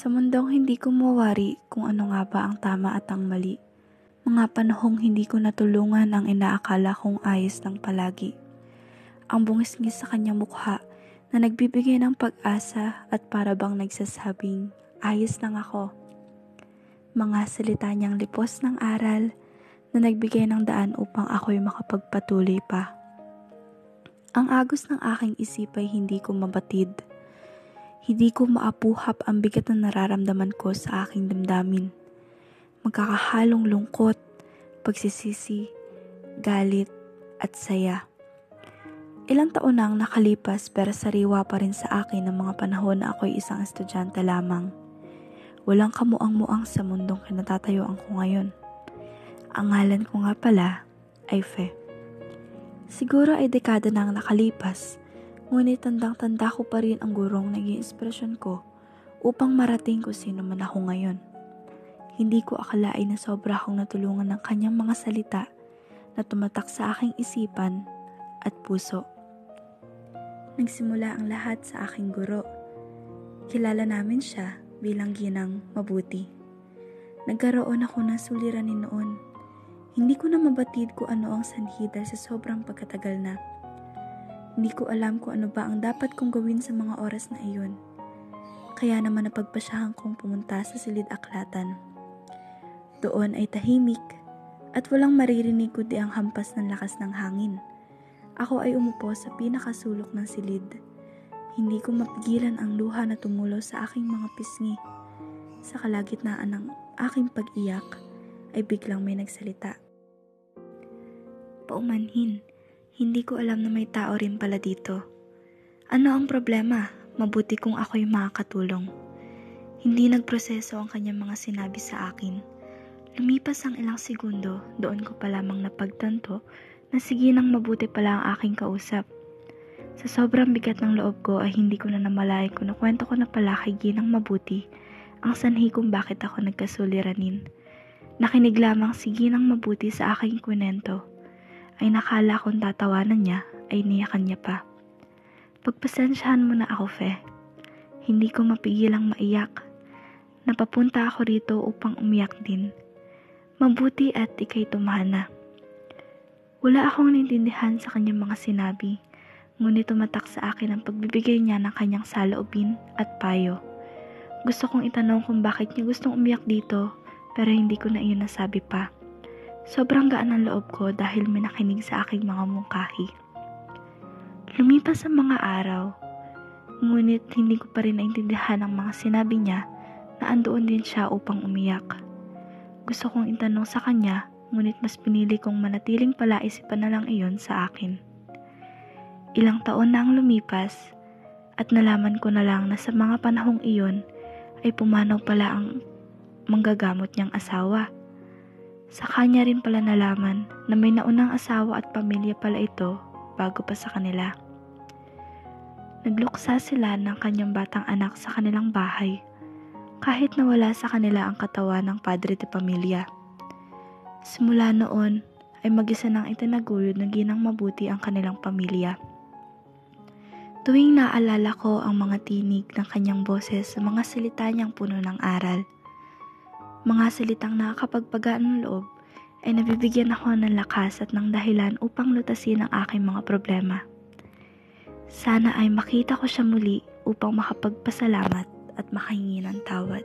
Sa mundong hindi ko mawari kung ano nga ba ang tama at ang mali. Mga panahong hindi ko natulungan ang inaakala kong ayos ng palagi. Ang bungis-ngis sa kanyang mukha na nagbibigay ng pag-asa at para bang nagsasabing, ayos lang ako. Mga salita niyang lipos ng aral na nagbigay ng daan upang ako'y makapagpatuloy pa. Ang agos ng aking isip ay hindi ko mabatid. Hindi ko maapuhap ang bigat na nararamdaman ko sa aking damdamin. Magkakahalong lungkot, pagsisisi, galit, at saya. Ilang taon na ang nakalipas pero sariwa pa rin sa akin ang mga panahon na ako'y isang estudyante lamang. Walang kamuang-muang sa mundong kinatatayuan ko ngayon. Ang ngalan ko nga pala ay Fe. Siguro ay dekada na ang nakalipas, ngunit tandang-tanda ko pa rin ang gurong naging inspirasyon ko upang marating ko sino man ako ngayon. Hindi ko akalain na sobra akong natulungan ng kanyang mga salita na tumatak sa aking isipan at puso. Nagsimula ang lahat sa aking guro. Kilala namin siya bilang ginang mabuti. Nagkaroon ako ng suliranin noon. Hindi ko na mabatid kung ano ang sanhi dahil sa sobrang pagkatagal na. Hindi ko alam kung ano ba ang dapat kong gawin sa mga oras na iyon. Kaya naman napagpasyahan kong pumunta sa silid-aklatan. Doon ay tahimik at walang maririnig kundi ang hampas ng lakas ng hangin. Ako ay umupo sa pinakasulok ng silid. Hindi ko mapigilan ang luha na tumulo sa aking mga pisngi. Sa kalagitnaan ng aking pag-iyak ay biglang may nagsalita. Paumanhin, hindi ko alam na may tao rin pala dito. Ano ang problema? Mabuti kung ako'y makakatulong. Hindi nagproseso ang kanyang mga sinabi sa akin. Lumipas ang ilang segundo, doon ko pa lamang napagtanto na sige nang mabuti pala ang aking kausap. Sa sobrang bigat ng loob ko ay hindi ko na namalayan kung nakwento ko na pala kay Ginang Mabuti ang sanhi kung bakit ako nagkasuliranin. Nakinig lamang si Ginang Mabuti sa aking kwento ay nakala kong tatawanan niya ay niyakan niya pa. Pagpasensyahan mo na ako, Fe. Hindi ko mapigilang maiyak. Napapunta ako rito upang umiyak din. Mabuti at ika'y tumahana. Wala akong naintindihan sa kanyang mga sinabi, ngunit tumatak sa akin ang pagbibigay niya ng kanyang saloobin at payo. Gusto kong itanong kung bakit niya gustong umiyak dito, pero hindi ko na iyon nasabi pa. Sobrang gaan ang loob ko dahil may nakinig sa aking mga mungkahi. Lumipas ang mga araw, ngunit hindi ko pa rin naintindihan ang mga sinabi niya na andoon din siya upang umiyak. Gusto kong itanong sa kanya, ngunit mas pinili kong manatiling palaisipan na lang iyon sa akin. Ilang taon na ang lumipas at nalaman ko na lang na sa mga panahong iyon ay pumanaw pala ang manggagamot niyang asawa. Sa kanya rin pala nalaman na may naunang asawa at pamilya pala ito bago pa sa kanila. Nagluksa sila ng kanyang batang anak sa kanilang bahay kahit na wala sa kanila ang katawan ng padre de pamilya. Simula noon ay mag-isa nang itinaguyod na Ginang Mabuti ang kanilang pamilya. Tuwing naalala ko ang mga tinig ng kanyang boses sa mga salita niyang puno ng aral, mga salitang nakakapagpagaan ng loob, ay nabibigyan ako ng lakas at ng dahilan upang lutasin ang aking mga problema. Sana ay makita ko siya muli upang makapagpasalamat at makahingi ng tawad.